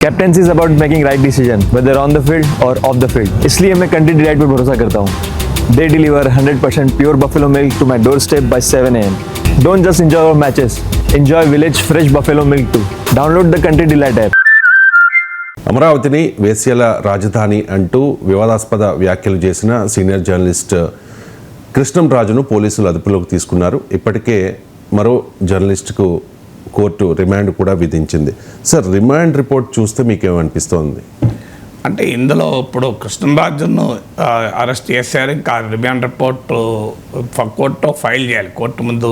Captaincy is about making right decision whether on the field और off the field. इसलिए मैं country delight पर भरोसा करता हूँ। They deliver 100% pure buffalo milk to my doorstep by 7 AM। Don't just enjoy our matches, enjoy village fresh buffalo milk too. Download the Country Delight app. అమరావతిని వేశ్యల రాజధాని అంటూ వివాదాస్పద వ్యాఖ్యలు చేసిన సీనియర్ జర్నలిస్ట్ కృష్ణంరాజును పోలీసులు అదుపులోకి తీసుకున్నారు. ఇప్పటికే మరో జర్నలిస్టుకు కోర్టు రిమాండ్ కూడా విధించింది. సార్, రిమాండ్ రిపోర్ట్ చూస్తే మీకేమనిపిస్తోంది? అంటే ఇందులో ఇప్పుడు కృష్ణంరాజును అరెస్ట్ చేశారు. ఇంకా రిమాండ్ రిపోర్ట్ కోర్టులో ఫైల్ చేయాలి, కోర్టు ముందు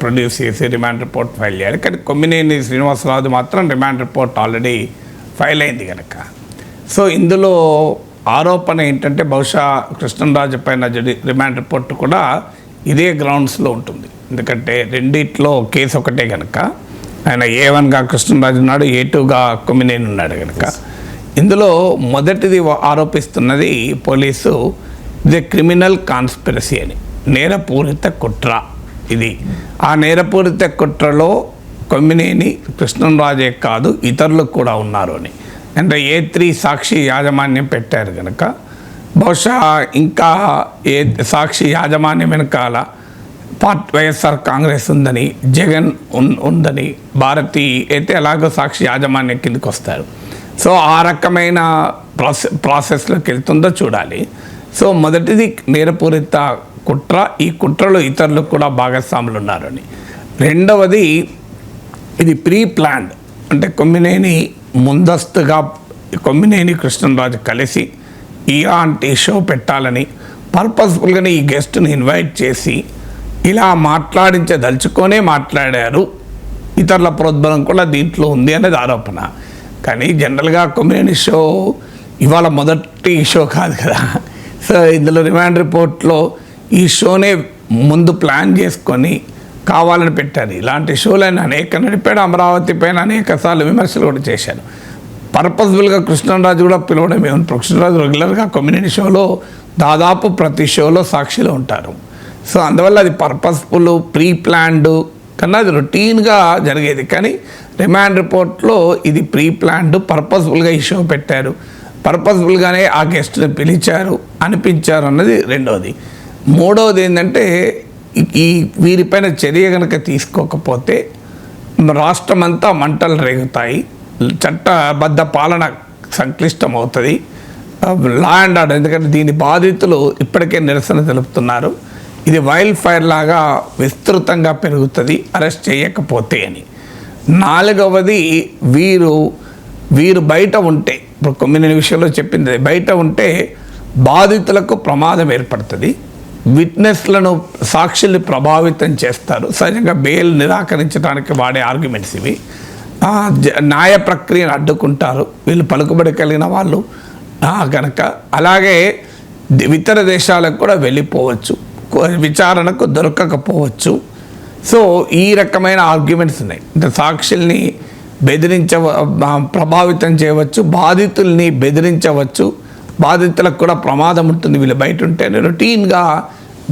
ప్రొడ్యూస్ చేసి రిమాండ్ రిపోర్ట్ ఫైల్ చేయాలి. కానీ కొమ్మినేని శ్రీనివాసరావు మాత్రం రిమాండ్ రిపోర్ట్ ఆల్రెడీ ఫైల్ అయింది కనుక. సో ఇందులో ఆరోపణ ఏంటంటే బహుశా కృష్ణంరాజు పైన రిమాండ్ రిపోర్ట్ కూడా ఇదే గ్రౌండ్స్లో ఉంటుంది. ఎందుకంటే రెండిట్లో కేసు ఒకటే కనుక, ఆయన A1గా కృష్ణంరాజు ఉన్నాడు, A2గా కొమ్మినేని ఉన్నాడు కనుక. ఇందులో మొదటిది ఆరోపిస్తున్నది పోలీసు ఇది క్రిమినల్ కాన్స్పిరసీ అని, నేరపూరిత కుట్ర. ఇది ఆ నేరపూరిత కుట్రలో కొమ్మినేని కృష్ణంరాజే కాదు ఇతరులు కూడా ఉన్నారు అని. అంటే A3 సాక్షి యాజమాన్యం పెట్టారు కనుక బహుశా ఇంకా సాక్షి యాజమాన్యం వెనకాల వైఎస్ఆర్ కాంగ్రెస్ ఉందని, జగన్ ఉందని, భారతి అయితే ఎలాగో సాక్షి యాజమాన్యం కిందకి వస్తారు. సో ఆ రకమైన ప్రాసెస్లోకి వెళ్తుందో చూడాలి. సో మొదటిది నేరపూరిత కుట్ర, ఈ కుట్రలో ఇతరులు కూడా భాగస్వాములు ఉన్నారని. రెండవది ఇది ప్రీ ప్లాన్డ్, అంటే కొమ్మినేని ముందస్తుగా కొమ్మినేని కృష్ణంరాజు కలిసి ఇలాంటి షో పెట్టాలని పర్పస్ఫుల్గానే ఈ గెస్ట్ని ఇన్వైట్ చేసి ఇలా మాట్లాడించదలుచుకొనే మాట్లాడారు. ఇతరుల ప్రోద్బలం కూడా దీంట్లో ఉంది అనేది ఆరోపణ. కానీ జనరల్గా కొమ్మినేని షో ఇవాళ మొదటి షో కాదు కదా. సో ఇందులో రిమాండ్ రిపోర్ట్లో ఈ షోనే ముందు ప్లాన్ చేసుకొని కావాలని పెట్టారు. ఇలాంటి షోలను అనేక నడిపాడు, అమరావతి పైన అనేక సార్లు విమర్శలు కూడా చేశారు. పర్పస్ఫుల్గా కృష్ణంరాజు కూడా పిలవడం ఏమో. కృష్ణంరాజు రెగ్యులర్గా కమ్యూనిటీ షోలో దాదాపు ప్రతి షోలో సాక్షిలో ఉంటారు. సో అందువల్ల అది పర్పస్ఫుల్ ప్రీ ప్లాన్డ్ కన్నా అది రొటీన్గా జరిగేది. కానీ రిమాండ్ రిపోర్ట్లో ఇది ప్రీ ప్లాన్డ్, పర్పస్ఫుల్గా ఈ షో పెట్టారు, పర్పస్ఫుల్గానే ఆ గెస్ట్ని పిలిచారు అనిపించారు అన్నది రెండవది. మూడవది ఏంటంటే ఈ వీరిపైన చర్య కనుక తీసుకోకపోతే రాష్ట్రమంతా మంటలు రేగుతాయి, చట్టబద్ధ పాలన సంక్లిష్టం అవుతుంది, లా అండ్ ఆర్డర్. ఎందుకంటే దీని బాధితులు ఇప్పటికే నిరసన తెలుపుతున్నారు. ఇది వైల్డ్ ఫైర్ లాగా విస్తృతంగా పెరుగుతుంది అరెస్ట్ చేయకపోతే అని. నాలుగవది వీరు బయట ఉంటే, ఇప్పుడు కొమ్మినేని విషయంలో చెప్పింది, బయట ఉంటే బాధితులకు ప్రమాదం ఏర్పడుతుంది, విట్నెస్లను సాక్షుల్ని ప్రభావితం చేస్తారు. సహజంగా బెయిల్ నిరాకరించడానికి వాడే ఆర్గ్యుమెంట్స్ ఇవి. న్యాయ ప్రక్రియను అడ్డుకుంటారు వీళ్ళు పలుకుబడి కలిగిన వాళ్ళు కనుక. అలాగే ఇతర దేశాలకు కూడా వెళ్ళిపోవచ్చు, విచారణకు దొరకకపోవచ్చు. సో ఈ రకమైన ఆర్గ్యుమెంట్స్ ఉన్నాయి. అంటే సాక్షుల్ని ప్రభావితం చేయవచ్చు, బాధితుల్ని బెదిరించవచ్చు, బాధితులకు కూడా ప్రమాదం ఉంటుంది వీళ్ళు బయట ఉంటే. రొటీన్గా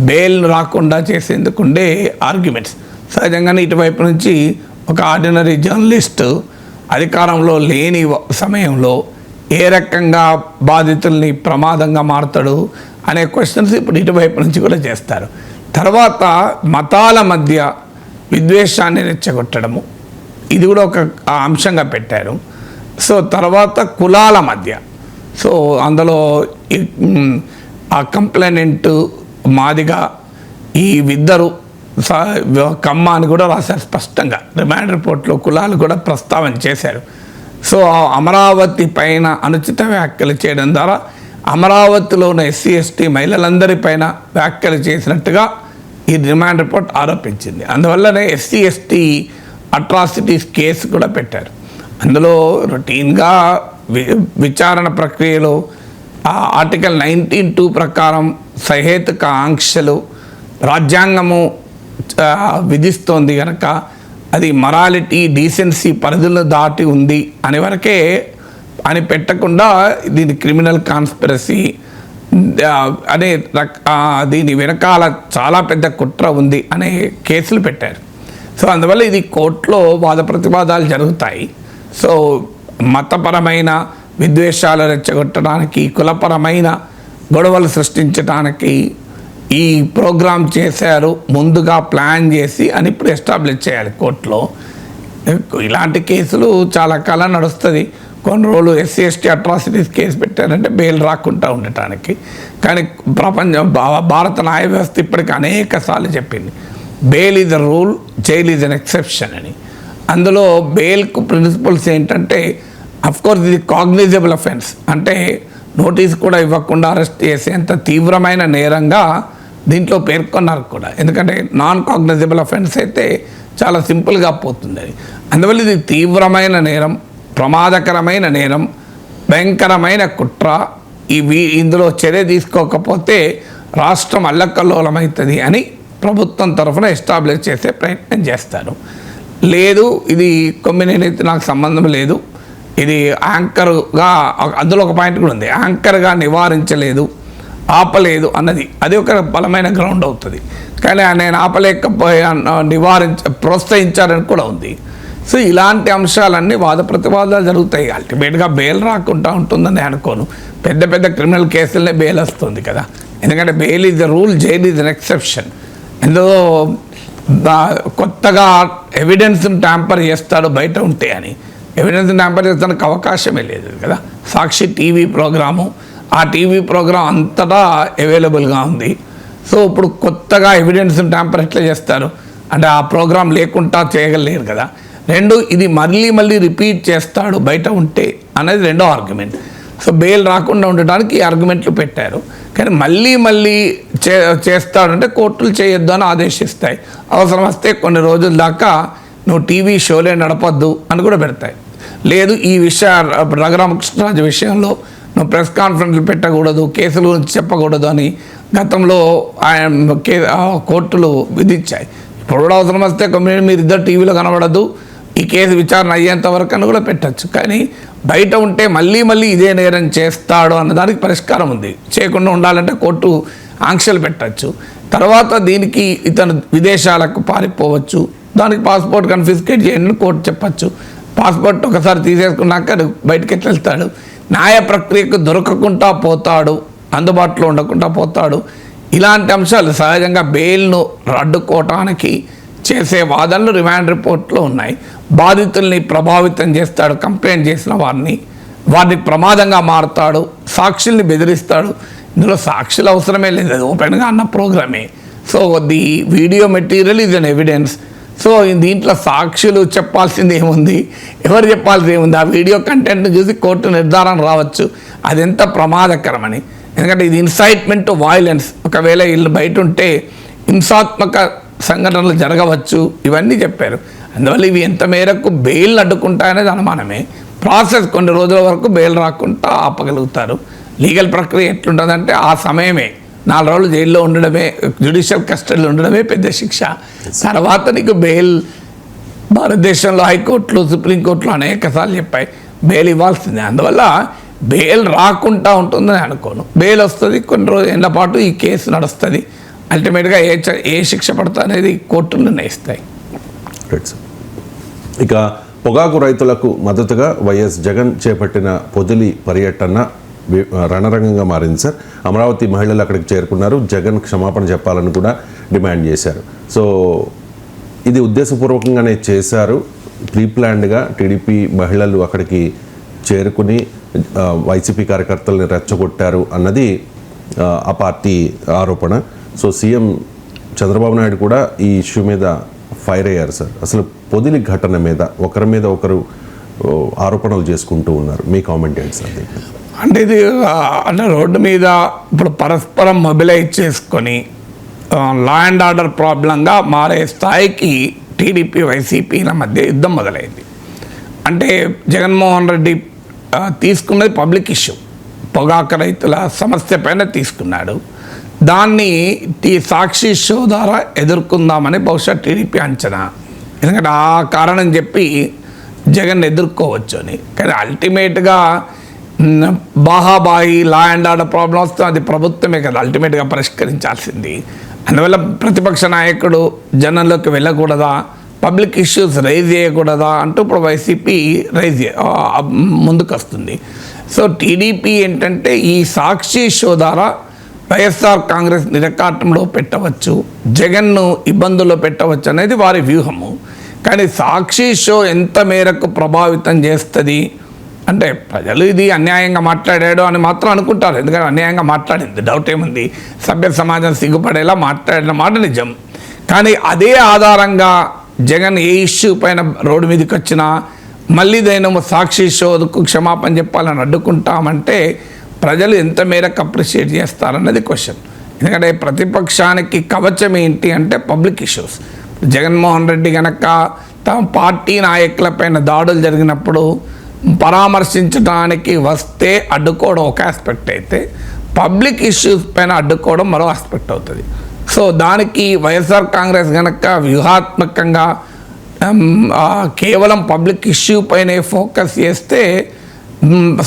బెయిల్ రాకుండా చేసేందుకు ఉండే ఆర్గ్యుమెంట్స్. సహజంగానే ఇటువైపు నుంచి ఒక ఆర్డినరీ జర్నలిస్టు అధికారంలో లేని సమయంలో ఏ రకంగా బాధితుల్ని ప్రమాదంగా మారుతాడు అనే క్వశ్చన్స్ ఇప్పుడు ఇటువైపు నుంచి కూడా చేస్తారు. తర్వాత మతాల మధ్య విద్వేషాన్ని రెచ్చగొట్టడము, ఇది కూడా ఒక అంశంగా పెట్టారు. సో తర్వాత కులాల మధ్య, సో అందులో ఆ కంప్లైనెంట్ మాదిగా ఈ ఇద్దరు కమ్మ అని కూడా రాశారు స్పష్టంగా. రిమాండ్ రిపోర్ట్లో కులాలు కూడా ప్రస్తావన చేశారు. సో అమరావతి పైన అనుచిత వ్యాఖ్యలు చేయడం ద్వారా అమరావతిలో ఉన్న SC ST మహిళలందరిపైన వ్యాఖ్యలు చేసినట్టుగా ఈ రిమాండ్ రిపోర్ట్ ఆరోపించింది. అందువల్లనే SC ST అట్రాసిటీస్ కేసు కూడా పెట్టారు. అందులో రొటీన్గా విచారణ ప్రక్రియలో ఆర్టికల్ 19(2) ప్రకారం సహేతుక ఆంక్షలు రాజ్యాంగము విధిస్తోంది కనుక అది మొరాలిటీ డీసెన్సీ పరిధులను దాటి ఉంది అని వరకే అని పెట్టకుండా దీని క్రిమినల్ కాన్స్పిరసీ అనే దీని వెనకాల చాలా పెద్ద కుట్ర ఉంది అనే కేసులు పెట్టారు. సో అందువల్ల ఇది కోర్టులో వాద ప్రతివాదాలు జరుగుతాయి. సో మతపరమైన విద్వేషాలు రెచ్చగొట్టడానికి, కులపరమైన గొడవలు సృష్టించడానికి ఈ ప్రోగ్రాం చేశారు, ముందుగా ప్లాన్ చేసి అని ఇప్పుడు ఎస్టాబ్లిష్ చేయాలి కోర్టులో. ఇలాంటి కేసులు చాలా కాలం నడుస్తుంది. కొన్ని రోజులు ఎస్సీ ఎస్టీ అట్రాసిటీస్ కేసు పెట్టారంటే బెయిల్ రాకుండా ఉండటానికి. కానీ భారత న్యాయ వ్యవస్థ ఇప్పటికి అనేక సార్లు చెప్పింది bail is a rule, jail is an exception అని. అందులో బెయిల్కు ప్రిన్సిపల్స్ ఏంటంటే, అఫ్కోర్స్ ఇది కాగ్నిజబుల్ అఫెన్స్, అంటే నోటీస్ కూడా ఇవ్వకుండా అరెస్ట్ చేసేంత తీవ్రమైన నేరంగా దీంట్లో పేర్కొన్నారు కూడా. ఎందుకంటే నాన్ కాగ్నిజబుల్ అఫెన్స్ అయితే చాలా సింపుల్గా పోతుంది అది. అందువల్ల ఇది తీవ్రమైన నేరం, ప్రమాదకరమైన నేరం, భయంకరమైన కుట్ర. ఇందులో చర్య తీసుకోకపోతే రాష్ట్రం అల్లకల్లోలమవుతుంది అని ప్రభుత్వం తరఫున ఎస్టాబ్లిష్ చేసే ప్రయత్నం చేస్తారు. లేదు, ఇది కొమ్మినేని నాకు సంబంధం లేదు, ఇది యాంకర్గా, అందులో ఒక పాయింట్ కూడా ఉంది, యాంకర్గా నివారించలేదు, ఆపలేదు అన్నది, అది ఒక బలమైన గ్రౌండ్ అవుతుంది. కానీ నేను ఆపలేకపోయా, ప్రోత్సహించారని కూడా ఉంది. సో ఇలాంటి అంశాలన్నీ వాద ప్రతివాదాలు జరుగుతాయి. అల్టిమేట్గా బెయిల్ రాకుండా ఉంటుందని అనుకోను. పెద్ద పెద్ద క్రిమినల్ కేసులనే బెయిల్ వస్తుంది కదా, ఎందుకంటే bail is the rule, jail is an exception. ఎందుకో కొత్తగా ఎవిడెన్స్ని ట్యాంపర్ చేస్తాడు బయట ఉంటే అని. ఎవిడెన్స్ ట్యాంపర్ చేస్తానికి అవకాశమే లేదు కదా. సాక్షి టీవీ ప్రోగ్రాము, ఆ టీవీ ప్రోగ్రాం అంతటా అవైలబుల్గా ఉంది. సో ఇప్పుడు కొత్తగా ఎవిడెన్స్ ట్యాంపర్ ఎట్లా చేస్తారు అంటే ఆ ప్రోగ్రాం లేకుండా చేయగలేరు కదా. రెండు, ఇది మళ్ళీ రిపీట్ చేస్తాడు బయట ఉంటే అనేది రెండో ఆర్గ్యుమెంట్. సో బెయిల్ రాకుండా ఉండడానికి ఈ ఆర్గ్యుమెంట్లు పెట్టారు. కానీ మళ్ళీ చేస్తాడంటే కోర్టులు చేయొద్దు అని ఆదేశిస్తాయి. అవసరం వస్తే కొన్ని రోజుల దాకా నువ్వు టీవీ షోలే నడపద్దు అని కూడా పెడతాయి. లేదు, ఈ రఘురామకృష్ణరాజు విషయంలో నువ్వు ప్రెస్ కాన్ఫరెన్స్లు పెట్టకూడదు, కేసుల గురించి చెప్పకూడదు అని గతంలో ఆయన కోర్టులు విధించాయి. ఇప్పుడు కూడా అవసరం వస్తే మీరు ఇద్దరు టీవీలో కనబడదు, ఈ కేసు విచారణ అయ్యేంత వరకు అని కూడా పెట్టచ్చు. కానీ బయట ఉంటే మళ్ళీ ఇదే నేరం చేస్తాడు అన్నదానికి పరిష్కారం ఉంది. చేయకుండా ఉండాలంటే కోర్టు ఆంక్షలు పెట్టచ్చు. తర్వాత దీనికి ఇతను విదేశాలకు పారిపోవచ్చు, దానికి పాస్పోర్ట్ కన్ఫిస్కేట్ చేయండి కోర్టు చెప్పచ్చు. పాస్పోర్ట్ ఒకసారి తీసేసుకున్నాక బయటకు ఎట్లా వెళ్తాడు, న్యాయ ప్రక్రియకు దొరకకుండా పోతాడు, అందుబాటులో ఉండకుండా పోతాడు. ఇలాంటి అంశాలు సహజంగా బెయిల్ను అడ్డుకోవటానికి చేసే వాదనలు రిమాండ్ రిపోర్ట్లో ఉన్నాయి. బాధితుల్ని ప్రభావితం చేస్తాడు, కంప్లైంట్ చేసిన వారిని ప్రమాదంగా మారుతాడు, సాక్షుల్ని బెదిరిస్తాడు. ఇందులో సాక్షులు అవసరమే లేదు, అది ఓపెన్గా అన్న ప్రోగ్రామే. So the video material is an evidence. So దీంట్లో సాక్షులు చెప్పాల్సింది ఏముంది, ఎవరు చెప్పాల్సింది ఏముంది, ఆ వీడియో కంటెంట్ని చూసి కోర్టు నిర్ధారణ రావచ్చు అది ఎంత ప్రమాదకరమని. ఎందుకంటే ఇది ఇన్సైట్మెంట్ టు వైలెన్స్, ఒకవేళ వీళ్ళు బయట ఉంటే హింసాత్మక సంఘటనలు జరగవచ్చు, ఇవన్నీ చెప్పారు. అందువల్ల ఇవి ఎంత మేరకు బెయిల్ అడ్డుకుంటాయనేది అనుమానమే. ప్రాసెస్ కొన్ని రోజుల వరకు బెయిల్ రాకుండా ఆపగలుగుతారు. లీగల్ ప్రక్రియ ఎట్లుంటుందంటే ఆ సమయమే 4 రోజులు జైల్లో ఉండడమే, జ్యుడిషియల్ కస్టడీలో ఉండడమే పెద్ద శిక్ష. తర్వాత నీకు బెయిల్ భారతదేశంలో హైకోర్టులు, సుప్రీంకోర్టులు అనేక సార్లు చెప్పాయి బెయిల్ ఇవ్వాల్సిందే. అందువల్ల బెయిల్ రాకుండా ఉంటుందని అనుకోను. బెయిల్ వస్తుంది, కొన్ని రోజుల పాటు ఈ కేసు నడుస్తుంది. అల్టిమేట్గా ఏ శిక్ష పడతా అనేది కోర్టులు నిర్ణయిస్తాయి. ఇక పొగాకు రైతులకు మద్దతుగా వైఎస్ జగన్ చేపట్టిన పొదిలి పర్యటన రణరంగంగా మారింది సార్. అమరావతి మహిళలు అక్కడికి చేరుకున్నారు, జగన్ క్షమాపణ చెప్పాలని కూడా డిమాండ్ చేశారు. సో ఇది ఉద్దేశపూర్వకంగానే చేశారు, ప్రీప్లాన్డ్గా టీడీపీ మహిళలు అక్కడికి చేరుకుని వైసీపీ కార్యకర్తల్ని రెచ్చగొట్టారు అన్నది ఆ పార్టీ ఆరోపణ. సో సీఎం చంద్రబాబు నాయుడు కూడా ఈ ఇష్యూ మీద ఫైర్ అయ్యారు సార్. అసలు పొదిలి ఘటన మీద ఒకరి మీద ఒకరు ఆరోపణలు చేసుకుంటూ ఉన్నారు, మీ కామెంట్ ఏంటి సార్? అంటే ఇది అంటే రోడ్డు మీద ఇప్పుడు పరస్పరం మొబిలైజ్ చేసుకొని లా అండ్ ఆర్డర్ ప్రాబ్లంగా మారే స్థాయికి టీడీపీ వైసీపీల మధ్య యుద్ధం మొదలైంది. అంటే జగన్మోహన్ రెడ్డి తీసుకున్నది పబ్లిక్ ఇష్యూ, పొగాకు రైతుల సమస్య పైన తీసుకున్నాడు. దాన్ని సాక్షి షో ద్వారా ఎదుర్కొందామని బహుశా టీడీపీ అంచనా. ఎందుకంటే ఆ కారణం చెప్పి జగన్ ఎదుర్కోవచ్చు అని. కానీ అల్టిమేట్గా బాహాబాయి లా అండ్ ఆర్డర్ ప్రాబ్లం వస్తే అది ప్రభుత్వమే కదా అల్టిమేట్గా పరిష్కరించాల్సింది. అందువల్ల ప్రతిపక్ష నాయకుడు జనంలోకి వెళ్ళకూడదా, పబ్లిక్ ఇష్యూస్ రైజ్ చేయకూడదా అంటూ ఇప్పుడు వైసీపీ ముందుకు వస్తుంది. సో టీడీపీ ఏంటంటే ఈ సాక్షి షో ద్వారా వైఎస్ఆర్ కాంగ్రెస్ నిరకాటంలో పెట్టవచ్చు, జగన్ను ఇబ్బందుల్లో పెట్టవచ్చు అనేది వారి వ్యూహము. కానీ సాక్షి షో ఎంత మేరకు ప్రభావితం చేస్తుంది అంటే ప్రజలు ఇది అన్యాయంగా మాట్లాడాడు అని మాత్రం అనుకుంటారు. ఎందుకంటే అన్యాయంగా మాట్లాడింది డౌట్ ఏముంది, సభ్య సమాజం సిగ్గుపడేలా మాట్లాడిన మాట నిజం. కానీ అదే ఆధారంగా జగన్ ఏ ఇష్యూ పైన రోడ్డు మీదకి వచ్చినా మళ్ళీ దేనేమో సాక్షి షోకు క్షమాపణ చెప్పాలని అడ్డుకుంటామంటే ప్రజలు ఎంత మేరకు అప్రిషియేట్ చేస్తారన్నది క్వశ్చన్. ఎందుకంటే ప్రతిపక్షానికి కవచం ఏంటి అంటే పబ్లిక్ ఇష్యూస్. జగన్మోహన్ రెడ్డి కనుక తమ పార్టీ నాయకులపైన దాడులు జరిగినప్పుడు పరామర్శించడానికి వస్తే అడ్డుకోవడం ఒక ఆస్పెక్ట్ అయితే, పబ్లిక్ ఇష్యూస్ పైన అడ్డుకోవడం మరో ఆస్పెక్ట్ అవుతుంది. సో దానికి వైఎస్ఆర్ కాంగ్రెస్ కనుక వ్యూహాత్మకంగా కేవలం పబ్లిక్ ఇష్యూ పైనే ఫోకస్ చేస్తే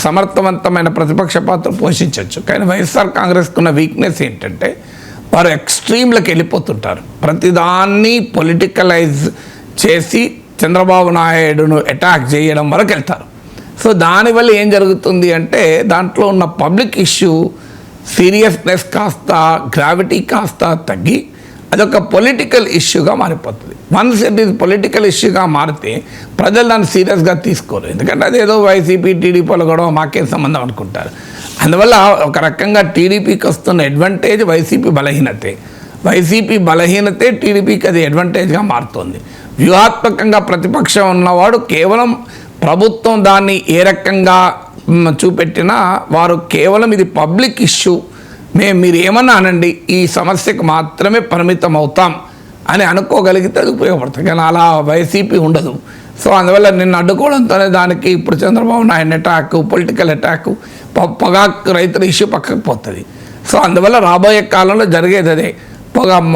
సమర్థవంతమైన ప్రతిపక్ష పాత్ర పోషించవచ్చు. కానీ వైఎస్ఆర్ కాంగ్రెస్కున్న వీక్నెస్ ఏంటంటే వారు ఎక్స్ట్రీమ్లకు వెళ్ళిపోతుంటారు. ప్రతిదాన్ని పొలిటికలైజ్ చేసి చంద్రబాబు నాయుడును అటాక్ చేయడం వరకు వెళ్తారు. సో దానివల్ల ఏం జరుగుతుంది అంటే దాంట్లో ఉన్న పబ్లిక్ ఇష్యూ సీరియస్నెస్ కాస్త, గ్రావిటీ కాస్త తగ్గి అదొక పొలిటికల్ ఇష్యూగా మారిపోతుంది. వన్స్ ఇట్ ఈజ్ పొలిటికల్ ఇష్యూగా మారితే ప్రజలు దాన్ని సీరియస్గా తీసుకోరు. ఎందుకంటే అదేదో వైసీపీ టీడీపీలో కూడా మాకేం సంబంధం అనుకుంటారు. అందువల్ల ఒక రకంగా టీడీపీకి వస్తున్న అడ్వాంటేజ్ వైసీపీ బలహీనతే టీడీపీకి అది అడ్వాంటేజ్గా మారుతుంది. వ్యూహాత్మకంగా ప్రతిపక్షం ఉన్నవాడు కేవలం ప్రభుత్వం దాన్ని ఏ రకంగా చూపెట్టినా వారు కేవలం ఇది పబ్లిక్ ఇష్యూ, మీరు ఏమన్నా అనండి, ఈ సమస్యకు మాత్రమే పరిమితం అవుతాం అని అనుకోగలిగితే అది ఉపయోగపడుతుంది. కానీ అలా వైసీపీ ఉండదు. సో అందువల్ల నిన్ను అడ్డుకోవడంతోనే దానికి ఇప్పుడు Chandrababu Naidu attack, political attack, పొగాకు రైతుల ఇష్యూ పక్కకు పోతుంది. సో అందువల్ల రాబోయే కాలంలో జరిగేది అదే.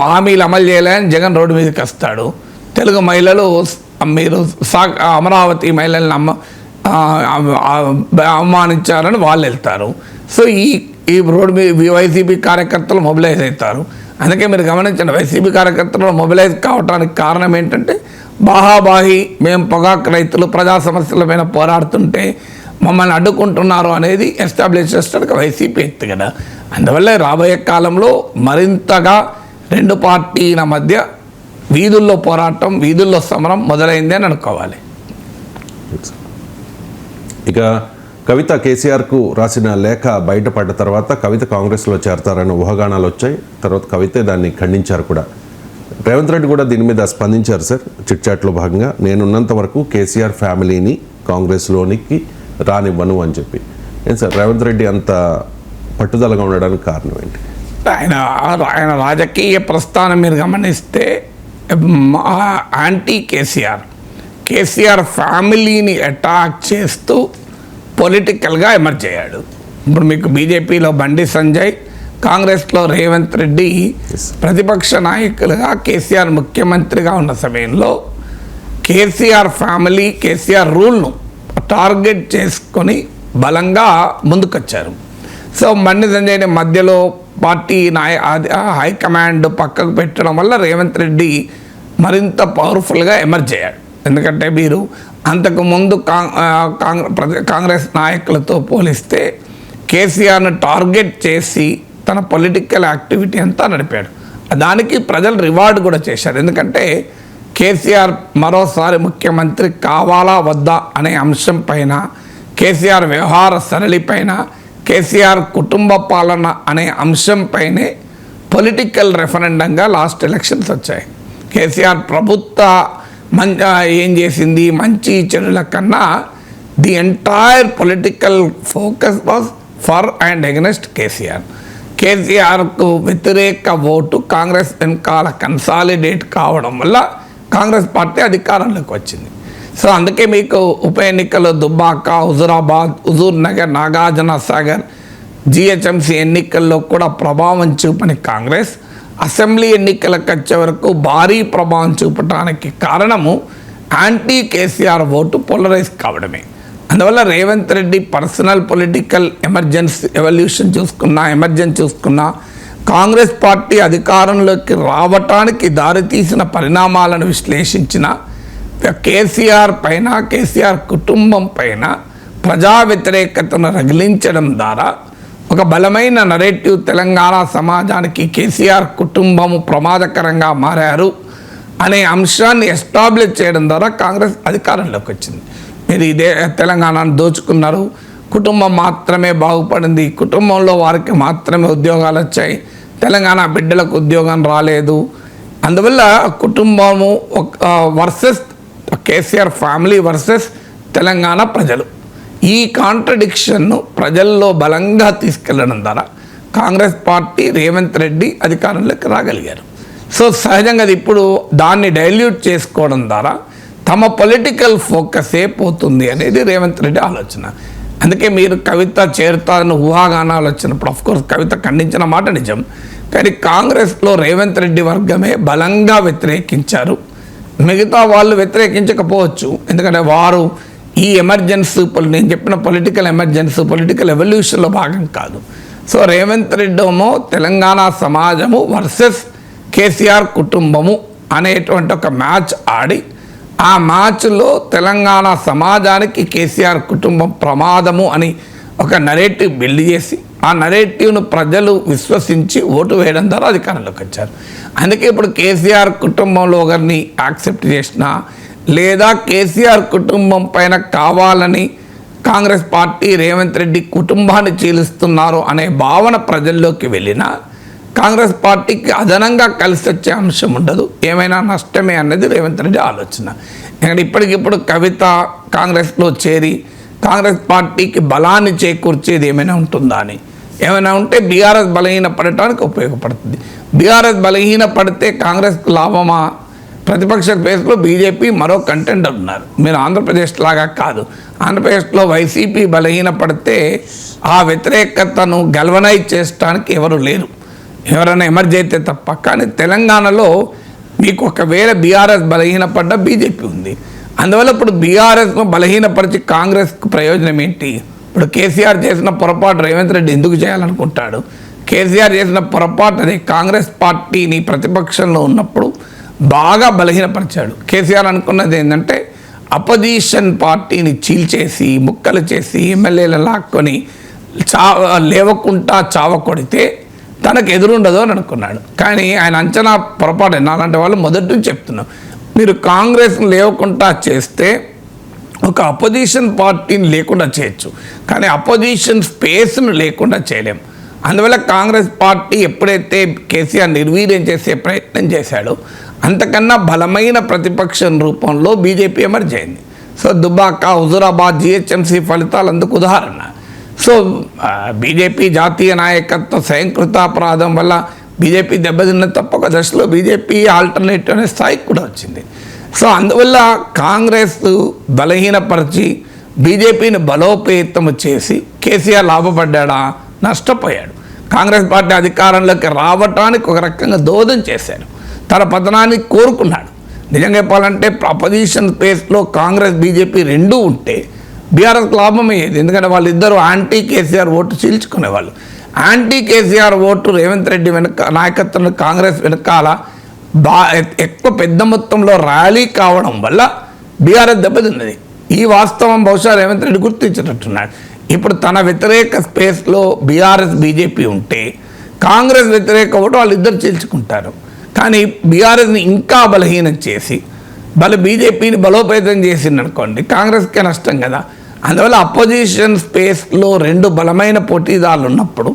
హామీలు అమలు చేయాలని జగన్ రోడ్డు మీదకి వస్తాడు. తెలుగు మహిళలు మీరు అమరావతి మహిళలను అవమానించారని వాళ్ళు వెళ్తారు. సో ఈ రోడ్డు మీద వైసీపీ కార్యకర్తలు మొబిలైజ్ అవుతారు. అందుకే మీరు గమనించండి, వైసీపీ కార్యకర్తలు మొబిలైజ్ కావడానికి కారణం ఏంటంటే బాహాబాహి మేము పొగాకు రైతులు ప్రజా సమస్యల పైన పోరాడుతుంటే మమ్మల్ని అడ్డుకుంటున్నారు అనేది ఎస్టాబ్లిష్ చేస్తాడు వైసీపీ ఎత్తు కదా. అందువల్ల రాబోయే కాలంలో మరింతగా రెండు పార్టీల మధ్య వీధుల్లో పోరాటం, వీధుల్లో సమరం మొదలైంది అని అనుకోవాలి. ఇక కవిత కేసీఆర్కు రాసిన లేఖ బయటపడ్డ తర్వాత కవిత కాంగ్రెస్లో చేరతారన్న ఊహాగానాలు వచ్చాయి. తర్వాత కవిత దాన్ని ఖండించారు కూడా. రేవంత్ రెడ్డి కూడా దీని మీద స్పందించారు సార్. చిట్చాట్లో భాగంగా నేనున్నంత వరకు కేసీఆర్ ఫ్యామిలీని కాంగ్రెస్లోనికి రానివ్వను అని చెప్పి. ఏం సార్ రేవంత్ రెడ్డి అంత పట్టుదలగా ఉండడానికి కారణం ఏంటి? ఆయన రాజకీయ ప్రస్థానం మీరు గమనిస్తే యాంటీ కేసీఆర్ ఫ్యామిలీని అటాక్ చేస్తూ పొలిటికల్గా ఎమర్జ్ అయ్యాడు. ఇప్పుడు మీకు బీజేపీలో బండి సంజయ్, కాంగ్రెస్లో రేవంత్ రెడ్డి ప్రతిపక్ష నాయకులుగా, కేసీఆర్ ముఖ్యమంత్రిగా ఉన్న సమయంలో కేసీఆర్ ఫ్యామిలీ, కేసీఆర్ రూల్ను టార్గెట్ చేసుకొని బలంగా ముందుకొచ్చారు. సో బండి సంజయ్ని మధ్యలో పార్టీ హైకమాండ్ పక్కకు పెట్టడం వల్ల రేవంత్ రెడ్డి మరింత పవర్ఫుల్గా ఎమర్జ్ అయ్యాడు. ఎందుకంటే మీరు అంతకుముందు కాంగ్రెస్ నాయకులతో పోలిస్తే కేసీఆర్ను టార్గెట్ చేసి తన పొలిటికల్ యాక్టివిటీ అంతా నడిపాడు. దానికి ప్రజలు రివార్డ్ కూడా చేశారు. ఎందుకంటే కేసీఆర్ మరోసారి ముఖ్యమంత్రి కావాలా వద్దా అనే అంశం పైన, కేసీఆర్ వ్యవహార సరళిపైన, కేసీఆర్ కుటుంబ పాలన అనే అంశంపైనే పొలిటికల్ రెఫరెండంగా లాస్ట్ ఎలక్షన్స్ వచ్చాయి. కేసీఆర్ ప్రభుత్వ ఏం చేసింది, మంచి చెడుల కన్నా the entire political focus was for and against కేసీఆర్కు వ్యతిరేక ఓటు కాంగ్రెస్ వెనకాల కన్సాలిడేట్ కావడం వల్ల కాంగ్రెస్ పార్టీ అధికారంలోకి వచ్చింది. సో అందుకే మీకు ఉప ఎన్నికలు దుబ్బాక, హుజూరాబాద్, హుజూర్ నగర్, నాగార్జున సాగర్, జిహెచ్ఎంసీ ఎన్నికల్లో కూడా ప్రభావం చూపని కాంగ్రెస్ అసెంబ్లీ ఎన్నికలకు వచ్చే వరకు భారీ ప్రభావం చూపడానికి కారణము యాంటీ కేసీఆర్ ఓటు పోలరైజ్ కావడమే. అందువల్ల Revanth Reddy personal political emergency చూసుకున్నా కాంగ్రెస్ పార్టీ అధికారంలోకి రావటానికి దారితీసిన పరిణామాలను విశ్లేషించిన కేసీఆర్ పైన, కేసీఆర్ కుటుంబం పైన ప్రజా వ్యతిరేకతను రగిలించడం ద్వారా ఒక బలమైన నరేటివ్ తెలంగాణ సమాజానికి కేసీఆర్ కుటుంబము ప్రమాదకరంగా మారారు అనే అంశాన్ని ఎస్టాబ్లిష్ చేయడం ద్వారా కాంగ్రెస్ అధికారంలోకి వచ్చింది. మీరు ఇదే తెలంగాణను దోచుకున్నారు, కుటుంబం మాత్రమే బాగుపడింది, కుటుంబంలో వారికి మాత్రమే ఉద్యోగాలు వచ్చాయి, తెలంగాణ బిడ్డలకు ఉద్యోగం రాలేదు, అందువల్ల కుటుంబము versus KCR family versus Telangana ప్రజలు, ఈ కాంట్రడిక్షన్ను ప్రజల్లో బలంగా తీసుకెళ్లడం ద్వారా కాంగ్రెస్ పార్టీ రేవంత్ రెడ్డి అధికారంలోకి రాగలిగారు. సో సహజంగా అది ఇప్పుడు దాన్ని డైల్యూట్ చేసుకోవడం ద్వారా తమ పొలిటికల్ ఫోకసే పోతుంది అనేది రేవంత్ రెడ్డి ఆలోచన. అందుకే మీరు కవిత చేరుతారని ఊహాగానాలు వచ్చినప్పుడు అఫ్కోర్స్ కవిత ఖండించిన మాట నిజం, కానీ కాంగ్రెస్లో రేవంత్ రెడ్డి వర్గమే బలంగా వ్యతిరేకించారు. మిగతా వాళ్ళు వ్యతిరేకించకపోవచ్చు, ఎందుకంటే వారు ఈ ఎమర్జెన్సీ నేను చెప్పిన పొలిటికల్ ఎమర్జెన్సీ పొలిటికల్ ఎవల్యూషన్లో భాగం కాదు. సో రేవంత్ రెడ్డి ఏమో తెలంగాణ సమాజము వర్సెస్ కేసీఆర్ కుటుంబము అనేటువంటి ఒక మ్యాచ్ ఆడి ఆ మ్యాచ్లో తెలంగాణ సమాజానికి కేసీఆర్ కుటుంబం ప్రమాదము అని ఒక నరేటివ్ బిల్డ్ చేసి ఆ నరేటివ్ను ప్రజలు విశ్వసించి ఓటు వేయడం ద్వారా అధికారంలోకి వచ్చారు. అందుకే ఇప్పుడు కేసీఆర్ కుటుంబంలో ఒకరిని యాక్సెప్ట్ చేసినా లేదా కేసీఆర్ కుటుంబం పైన కావాలని కాంగ్రెస్ పార్టీ రేవంత్ రెడ్డి కుటుంబాన్ని చీలుస్తున్నారు అనే భావన ప్రజల్లోకి వెళ్ళినా కాంగ్రెస్ పార్టీకి అదనంగా కలిసి వచ్చే అంశం ఉండదు, ఏమైనా నష్టమే అన్నది రేవంత్ రెడ్డి ఆలోచన. ఎందుకంటే ఇప్పటికిప్పుడు కవిత కాంగ్రెస్లో చేరి కాంగ్రెస్ పార్టీకి బలాన్ని చేకూర్చేది ఏమైనా ఉంటుందా అని, ఏమైనా ఉంటే బీఆర్ఎస్ బలహీన పడటానికి ఉపయోగపడుతుంది. బీఆర్ఎస్ బలహీన పడితే కాంగ్రెస్కు లాభమా? ప్రతిపక్ష స్పేస్లో బీజేపీ మరో కంటెండర్ ఉన్నారు. మీరు ఆంధ్రప్రదేశ్ లాగా కాదు, ఆంధ్రప్రదేశ్లో వైసీపీ బలహీన పడితే ఆ వ్యతిరేకతను గల్వనైజ్ చేయడానికి ఎవరు లేరు, ఎవరైనా ఎమర్జ్ అయితే తప్ప. కానీ తెలంగాణలో మీకు ఒకవేళ బీఆర్ఎస్ బలహీనపడ్డ బీజేపీ ఉంది, అందువల్ల ఇప్పుడు బీఆర్ఎస్ను బలహీనపరిచి కాంగ్రెస్కు ప్రయోజనం ఏంటి? ఇప్పుడు కేసీఆర్ చేసిన పొరపాటు రేవంత్ రెడ్డి ఎందుకు చేయాలనుకుంటాడు? కేసీఆర్ చేసిన పొరపాటు అదే, కాంగ్రెస్ పార్టీని ప్రతిపక్షంలో ఉన్నప్పుడు బాగా బలహీనపరిచాడు. కేసీఆర్ అనుకున్నది ఏంటంటే అపోజిషన్ పార్టీని చీల్చేసి ముక్కలు చేసి ఎమ్మెల్యేలు లాక్కొని లేవకుండా చావకొడితే తనకు ఎదురుండదు అని అనుకున్నాడు. కానీ ఆయన అంచనా పొరపాటు. నాలాంటి వాళ్ళు మొదటి నుంచి చెప్తున్నాం, మీరు కాంగ్రెస్ను లేవకుండా చేస్తే ఒక అపోజిషన్ పార్టీని లేకుండా చేయొచ్చు, కానీ అపోజిషన్ స్పేస్ను లేకుండా చేయలేం. అందువల్ల కాంగ్రెస్ పార్టీ ఎప్పుడైతే కేసీఆర్ నిర్వీర్యం చేసే ప్రయత్నం చేశాడో అంతకన్నా బలమైన ప్రతిపక్షం రూపంలో బీజేపీ ఎమర్జ్ అయింది. సో దుబ్బాక, హుజూరాబాద్, జిహెచ్ఎంసీ ఫలితాలు అందుకు ఉదాహరణ. సో బీజేపీ జాతీయ నాయకత్వ స్వయంకృతాపరాధం వల్ల బీజేపీ దెబ్బతిన్న తప్ప ఒక దశలో బీజేపీ ఆల్టర్నేటివ్ అనే స్థాయికి కూడా వచ్చింది. సో అందువల్ల కాంగ్రెస్ బలహీనపరిచి బీజేపీని బలోపేతం చేసి కేసీఆర్ లాభపడ్డా? నష్టపోయాడు. కాంగ్రెస్ పార్టీ అధికారంలోకి రావటానికి ఒక రకంగా దోహదం చేశాడు, తన పతనాన్ని కోరుకున్నాడు. నిజంగా చెప్పాలంటే అపోజిషన్ స్పేస్లో కాంగ్రెస్ బీజేపీ రెండూ ఉంటే బీఆర్ఎస్కి లాభం అయ్యేది, ఎందుకంటే వాళ్ళిద్దరూ యాంటీ కేసీఆర్ ఓటు చీల్చుకునేవాళ్ళు. యాంటీ కేసీఆర్ ఓటు రేవంత్ రెడ్డి నాయకత్వంలో కాంగ్రెస్ వెనకాల ఎక్కువ పెద్ద మొత్తంలో ర్యాలీ కావడం వల్ల బీఆర్ఎస్ దెబ్బతిన్నది. ఈ వాస్తవం బహుశా రేవంత్ రెడ్డి గుర్తించినట్టున్నాడు. ఇప్పుడు తన వ్యతిరేక స్పేస్లో బీఆర్ఎస్ బీజేపీ ఉంటే కాంగ్రెస్ వ్యతిరేక ఓటు వాళ్ళిద్దరు చీల్చుకుంటారు. కానీ బీఆర్ఎస్ని ఇంకా బలహీనం చేసి బీజేపీని బలోపేతం చేసింది అనుకోండి, కాంగ్రెస్కే నష్టం కదా. అందువల్ల అపోజిషన్ స్పేస్లో రెండు బలమైన పోటీదారులు ఉన్నప్పుడు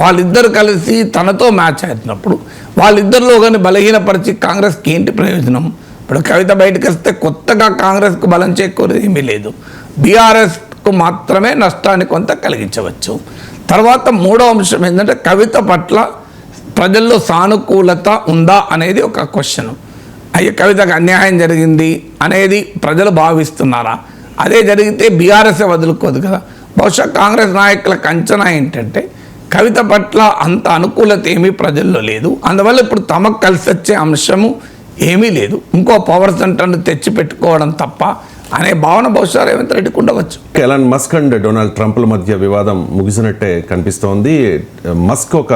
వాళ్ళిద్దరు కలిసి తనతో మ్యాచ్ అవుతున్నప్పుడు వాళ్ళిద్దరిలో కానీ బలహీనపరిచి కాంగ్రెస్కి ఏంటి ప్రయోజనం? ఇప్పుడు కవిత బయటకు వస్తే కొత్తగా కాంగ్రెస్కు బలం చేకూరేది ఏమీ లేదు, బీఆర్ఎస్కు మాత్రమే నష్టాన్ని కొంత కలిగించవచ్చు. తర్వాత మూడో అంశం ఏంటంటే కవిత పట్ల ప్రజల్లో సానుకూలత ఉందా అనేది ఒక క్వశ్చన్. అయ్యో కవితకు అన్యాయం జరిగింది అనేది ప్రజలు భావిస్తున్నారా? అదే జరిగితే బీఆర్ఎస్ఏ వదులుకోదు కదా. బహుశా కాంగ్రెస్ నాయకులకు అంచనా ఏంటంటే కవిత పట్ల అంత అనుకూలత ఏమీ ప్రజల్లో లేదు, అందువల్ల ఇప్పుడు తమకు కలిసి వచ్చే అంశము ఏమీ లేదు, ఇంకో పవర్ సెంటర్ను తెచ్చి పెట్టుకోవడం తప్ప అనే భావన బహుశా రేవంత్ రెడ్డికి ఉండవచ్చు. ఎలాన్ మస్క్ అండ్ డొనాల్డ్ ట్రంప్ల మధ్య వివాదం ముగిసినట్టే కనిపిస్తోంది. మస్క్ ఒక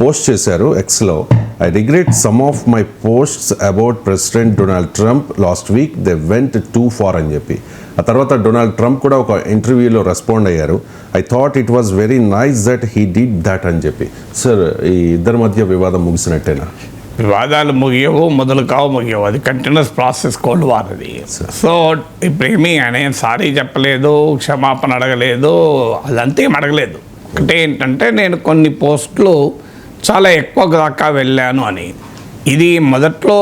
పోస్ట్ చేశారు ఎక్స్లో. I regret some of my posts about president Donald Trump last week they went too far అని చెప్పి. ఆ తర్వాత డొనాల్డ్ ట్రంప్ కూడా ఒక ఇంటర్వ్యూలో రెస్పాండ్ అయ్యారు. I thought it was very nice that he did that అని చెప్పి. సార్, ఈ ఇద్దరి మధ్య వివాదం ముగిసినట్టేనా? వివాదాలు ముగియవు, మొదలు కావు, ముగియవు. అది కంటిన్యూస్ ప్రాసెస్, కోల్డ్ వార్ అది. సో ఇప్పుడేమీ ఆయన సారీ చెప్పలేదు, క్షమాపణ అడగలేదు, అదంతా ఏం అడగలేదు. ఒకటే ఏంటంటే నేను కొన్ని పోస్టులు చాలా ఎక్కువ దాకా వెళ్ళాను అని. ఇది మొదట్లో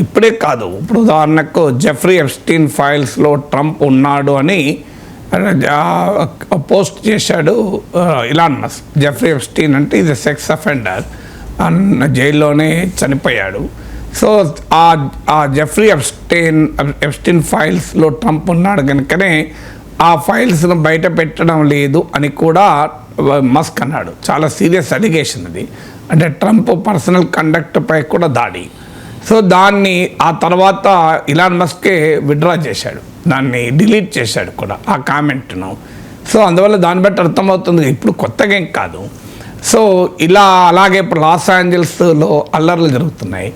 ఇప్పుడే కాదు, ఇప్పుడు ఉదాహరణకు జెఫ్రీ ఎప్స్టీన్ ఫైల్స్లో ట్రంప్ ఉన్నాడు అని పోస్ట్ చేశాడు ఇలాన్ మస్క్. జెఫ్రీ ఎప్స్టీన్ అంటే ఇది సెక్స్ అఫెండర్, జైల్లోనే చనిపోయాడు. సో ఆ జెఫ్రీ ఎప్స్టీన్ ఫైల్స్లో ట్రంప్ ఉన్నాడు కనుకనే ఆ ఫైల్స్ను బయట పెట్టడం లేదు అని కూడా మస్క్ అన్నాడు. చాలా సీరియస్ అలిగేషన్ అది. అంటే ట్రంప్ పర్సనల్ కండక్ట్ పై కూడా దాడి. సో దాన్ని ఆ తర్వాత ఇలాన్ మస్కే విత్డ్రా చేశాడు, దాన్ని డిలీట్ చేశాడు కూడా ఆ కామెంట్ను. సో అందువల్ల దాన్ని బట్టి అర్థమవుతుంది ఇప్పుడు కొత్తగా ఏం కాదు. సో ఇలా అలాగే ఇప్పుడు లాస్ ఏంజల్స్లో అల్లర్లు జరుగుతున్నాయి.